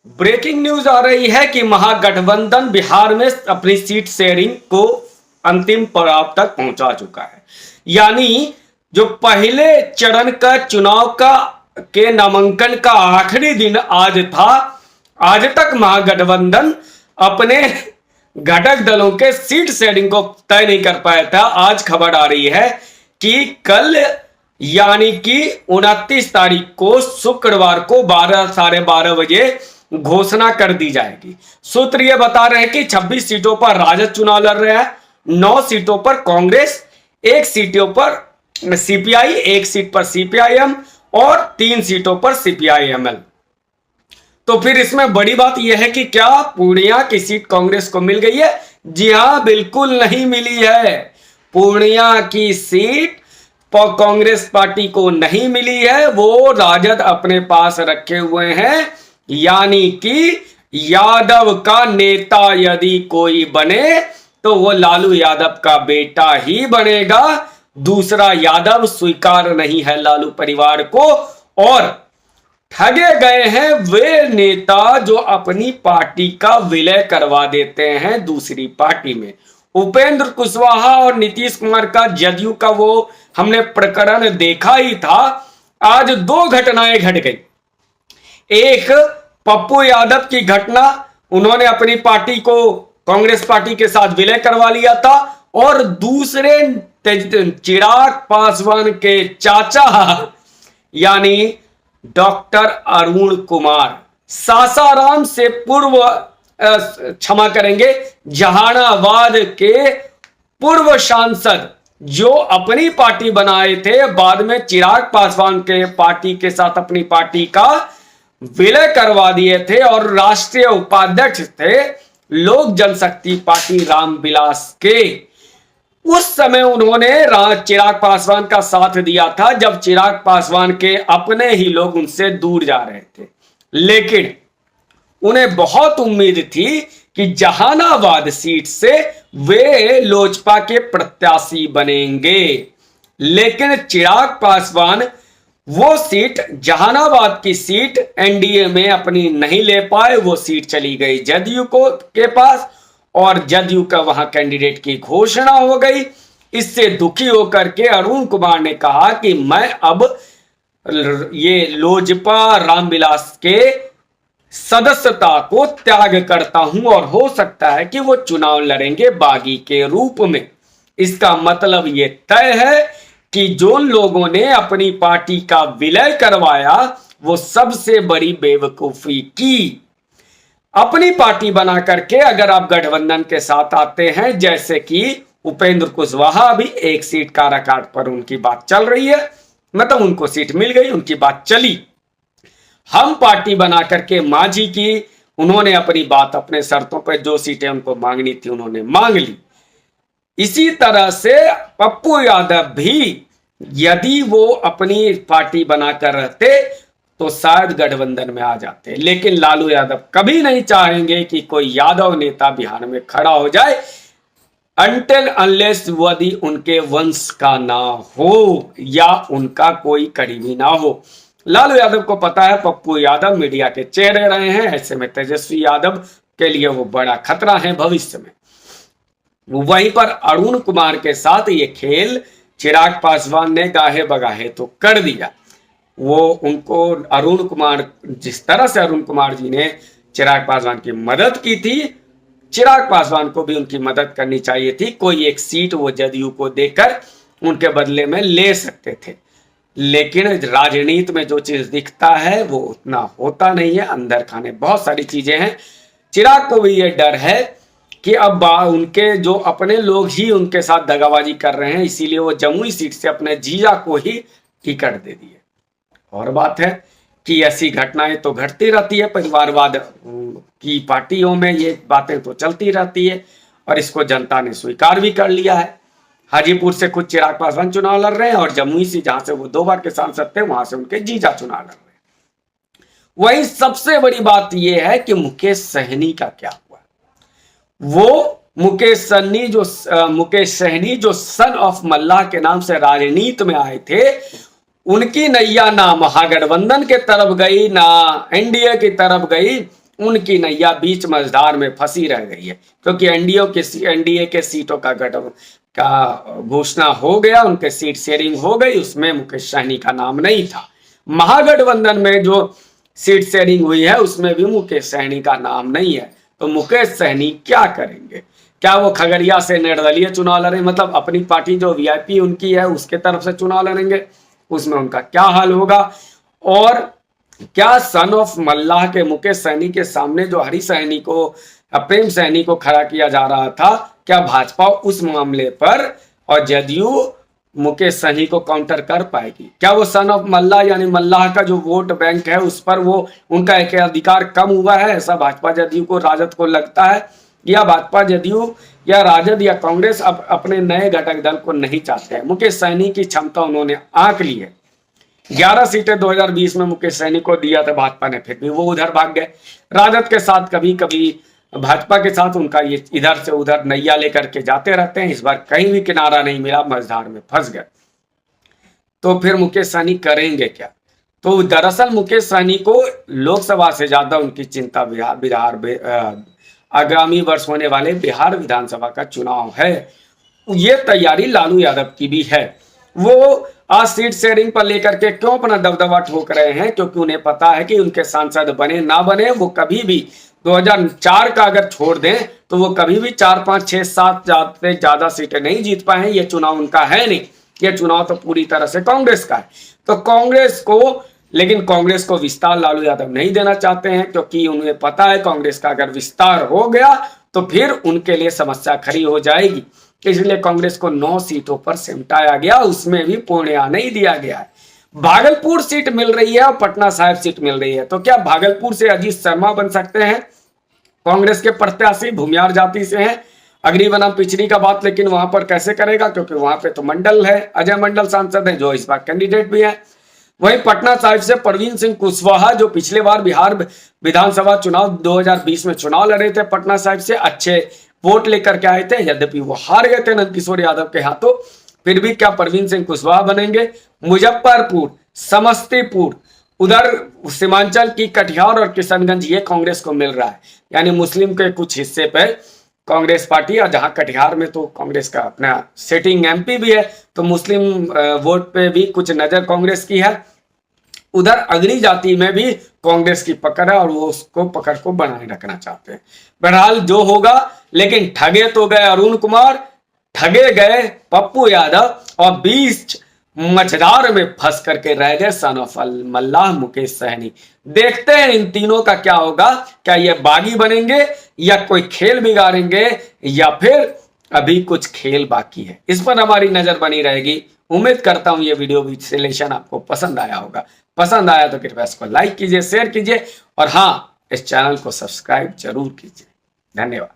Breaking news आ रही है कि महागठबंधन बिहार में अपनी सीट शेयरिंग को अंतिम पड़ाव तक पहुंचा चुका है। यानी जो पहले चरण का चुनाव का के नामांकन का आखिरी दिन आज था, आज तक महागठबंधन अपने घटक दलों के सीट शेयरिंग को तय नहीं कर पाया था। आज खबर आ रही है कि कल यानी कि 29 तारीख को शुक्रवार को 12:30 बजे घोषणा कर दी जाएगी। सूत्र ये बता रहे हैं कि 26 सीटों पर राजद चुनाव लड़ रहा है, 9 सीटों पर कांग्रेस, 1 सीटों पर सीपीआई, 1 सीट पर सीपीआईएम और 3 सीटों पर सीपीआईएमएल। तो फिर इसमें बड़ी बात यह है कि क्या पूर्णिया की सीट कांग्रेस को मिल गई है? जी हां, बिल्कुल नहीं मिली है। पूर्णिया की सीट कांग्रेस पार्टी को नहीं मिली है, वो राजद अपने पास रखे हुए हैं। यानी कि यादव का नेता यदि कोई बने तो वो लालू यादव का बेटा ही बनेगा। दूसरा यादव स्वीकार नहीं है लालू परिवार को। और ठगे गए हैं वे नेता जो अपनी पार्टी का विलय करवा देते हैं दूसरी पार्टी में। उपेंद्र कुशवाहा और नीतीश कुमार का जदयू का वो हमने प्रकरण देखा ही था। आज 2 घटनाएं घट गई। एक पप्पू यादव की घटना, उन्होंने अपनी पार्टी को कांग्रेस पार्टी के साथ विलय करवा लिया था। और दूसरे चिराग पासवान के चाचा यानी डॉक्टर अरुण कुमार, सासाराम से पूर्व क्षमा करेंगे, जहानाबाद के पूर्व सांसद जो अपनी पार्टी बनाए थे, बाद में चिराग पासवान के पार्टी के साथ अपनी पार्टी का विलय करवा दिए थे और राष्ट्रीय उपाध्यक्ष थे लोक जनशक्ति पार्टी रामविलास के। उस समय उन्होंने चिराग पासवान का साथ दिया था जब चिराग पासवान के अपने ही लोग उनसे दूर जा रहे थे। लेकिन उन्हें बहुत उम्मीद थी कि जहानाबाद सीट से वे लोजपा के प्रत्याशी बनेंगे। लेकिन चिराग पासवान वो सीट, जहानाबाद की सीट, एनडीए में अपनी नहीं ले पाए। वो सीट चली गई जदयू के पास और जदयू का वहां कैंडिडेट की घोषणा हो गई। इससे दुखी होकर के अरुण कुमार ने कहा कि मैं अब ये लोजपा रामविलास के सदस्यता को त्याग करता हूं और हो सकता है कि वो चुनाव लड़ेंगे बागी के रूप में। इसका मतलब ये तय है कि जो लोगों ने अपनी पार्टी का विलय करवाया वो सबसे बड़ी बेवकूफी की। अपनी पार्टी बना करके अगर आप गठबंधन के साथ आते हैं, जैसे कि उपेंद्र कुशवाहा भी 1 सीट काराकाट पर उनकी बात चल रही है, मतलब उनको सीट मिल गई, उनकी बात चली। हम पार्टी बना करके मांझी की, उन्होंने अपनी बात अपने शर्तों पर जो सीटें उनको मांगनी थी उन्होंने मांग ली। इसी तरह से पप्पू यादव भी यदि वो अपनी पार्टी बनाकर रहते तो शायद गठबंधन में आ जाते। लेकिन लालू यादव कभी नहीं चाहेंगे कि कोई यादव नेता बिहार में खड़ा हो जाए अनटिल अनलेस यदि उनके वंश का ना हो या उनका कोई करीबी ना हो। लालू यादव को पता है पप्पू यादव मीडिया के चेहरे रहे हैं, ऐसे में तेजस्वी यादव के लिए वो बड़ा खतरा है भविष्य में। वहीं पर अरुण कुमार के साथ ये खेल चिराग पासवान ने गाहे बगाहे तो कर दिया। वो उनको अरुण कुमार, जिस तरह से अरुण कुमार जी ने चिराग पासवान की मदद की थी, चिराग पासवान को भी उनकी मदद करनी चाहिए थी। कोई 1 सीट वो जदयू को देकर उनके बदले में ले सकते थे। लेकिन राजनीति में जो चीज दिखता है वो उतना होता नहीं है, अंदर खाने बहुत सारी चीजें हैं। चिराग को भी ये डर है कि अब उनके जो अपने लोग ही उनके साथ दगाबाजी कर रहे हैं, इसीलिए वो जमुई सीट से अपने जीजा को ही टिकट दे दिए। और बात है कि ऐसी घटनाएं तो घटती रहती है, परिवारवाद की पार्टियों में ये बातें तो चलती रहती है और इसको जनता ने स्वीकार भी कर लिया है। हाजीपुर से खुद चिराग पासवान चुनाव लड़ रहे हैं और जमुई से, जहां से वो 2 बार के सांसद थे, वहां से उनके जीजा चुनाव लड़ रहे हैं। वही सबसे बड़ी बात यह है कि मुकेश सहनी का क्या हुआ। वो मुकेश सहनी जो सन ऑफ मल्लाह के नाम से राजनीति में आए थे, उनकी नैया ना महागठबंधन के तरफ गई ना एनडीए की तरफ गई, उनकी नैया बीच मझधार में फंसी रह गई है, क्योंकि एनडीए के सीटों का घोषणा हो गया, उनके सीट शेयरिंग हो गई, उसमें मुकेश सहनी का नाम नहीं था। महागठबंधन में जो सीट शेयरिंग हुई है उसमें भी मुकेश सहनी का नाम नहीं है। तो मुकेश सहनी क्या करेंगे? क्या वो खगड़िया से निर्दलीय चुनाव लड़े, मतलब अपनी पार्टी जो वीआईपी उनकी है उसके तरफ से चुनाव लड़ेंगे? उसमें उनका क्या हाल होगा? और क्या सन ऑफ मल्लाह के मुकेश सहनी के सामने जो हरी सहनी को, प्रेम सहनी को खड़ा किया जा रहा था, क्या भाजपा उस मामले पर और जदयू मुकेश सहनी को काउंटर कर पाएगी? क्या वो सन ऑफ मल्लाह यानी मल्लाह का जो वोट बैंक है उस पर वो उनका एक अधिकार कम हुआ है, ऐसा भाजपा जदयू को, राजद को लगता है? या भाजपा जदयू या राजद या कांग्रेस अब अपने नए घटक दल को नहीं चाहते हैं? मुकेश सहनी की क्षमता उन्होंने आंक ली है। 11 सीटें 2020 में मुकेश सहनी को दिया था भाजपा ने, फिर भी वो उधर भाग गए। राजद के साथ कभी कभी भाजपा के साथ उनका ये इधर से उधर नैया लेकर के जाते रहते हैं। इस बार कहीं भी किनारा नहीं मिला, मझधार में फंस गए। तो फिर मुकेश सहनी करेंगे क्या? तो दरअसल मुकेश सहनी को लोकसभा से ज्यादा उनकी चिंता बिहार आगामी वर्ष होने वाले बिहार विधानसभा का चुनाव है। ये तैयारी लालू यादव की भी है। वो आज सीट शेयरिंग पर लेकर के क्यों अपना दबदबा ठोक रहे हैं? क्योंकि उन्हें पता है कि उनके सांसद बने ना बने, वो कभी भी 2004 का अगर छोड़ दें तो वो कभी भी 4, 5, 6, 7 से ज्यादा सीटें नहीं जीत पाए हैं। ये चुनाव उनका है नहीं, ये चुनाव तो पूरी तरह से कांग्रेस का है। तो कांग्रेस को विस्तार लालू यादव नहीं देना चाहते हैं, क्योंकि उन्हें पता है कांग्रेस का अगर विस्तार हो गया तो फिर उनके लिए समस्या खड़ी हो जाएगी। इसलिए कांग्रेस को 9 सीटों पर सिमटाया गया, उसमें भी पूर्णिया नहीं दिया गया है। भागलपुर सीट मिल रही है और पटना साहिब सीट मिल रही है। तो क्या भागलपुर से अजीत शर्मा बन सकते हैं? कांग्रेस के प्रत्याशी भूमियार जाति से हैं। अग्री बनाम पिछड़ी का बात लेकिन वहां पर कैसे करेगा, क्योंकि वहां पे तो मंडल है, अजय मंडल सांसद है जो इस बार कैंडिडेट भी है। वहीं पटना साहिब से प्रवीण सिंह कुशवाहा जो पिछले बार बिहार विधानसभा चुनाव 2020 में चुनाव लड़े थे, पटना साहिब से अच्छे वोट लेकर के आए थे, यद्यपि वो हार गए थे नंदकिशोर यादव के हाथों, फिर भी क्या प्रवीण सिंह कुशवाहा बनेंगे? मुजफ्फरपुर, समस्तीपुर, उधर सीमांचल की कटिहार और किशनगंज, ये कांग्रेस को मिल रहा है, यानी मुस्लिम के कुछ हिस्से पे कांग्रेस पार्टी, और जहां कटिहार में तो कांग्रेस का अपना सिटिंग एमपी भी है, तो मुस्लिम वोट पे भी कुछ नजर कांग्रेस की है। उधर अग्नि जाति में भी कांग्रेस की पकड़ है और वो उसको पकड़ को बनाए रखना चाहते हैं। बहरहाल जो होगा, लेकिन ठगे तो गए अरुण कुमार, ठगे गए पप्पू यादव और बीच मझधार में फंस करके रह गए सन ऑफ मल्लाह मुकेश सहनी। देखते हैं इन तीनों का क्या होगा, क्या ये बागी बनेंगे या कोई खेल बिगाड़ेंगे, या फिर अभी कुछ खेल बाकी है। इस पर हमारी नजर बनी रहेगी। उम्मीद करता हूं ये वीडियो विश्लेषण आपको पसंद आया होगा। पसंद आया तो कृपया इसको लाइक कीजिए, शेयर कीजिए और हाँ, इस चैनल को सब्सक्राइब जरूर कीजिए। धन्यवाद।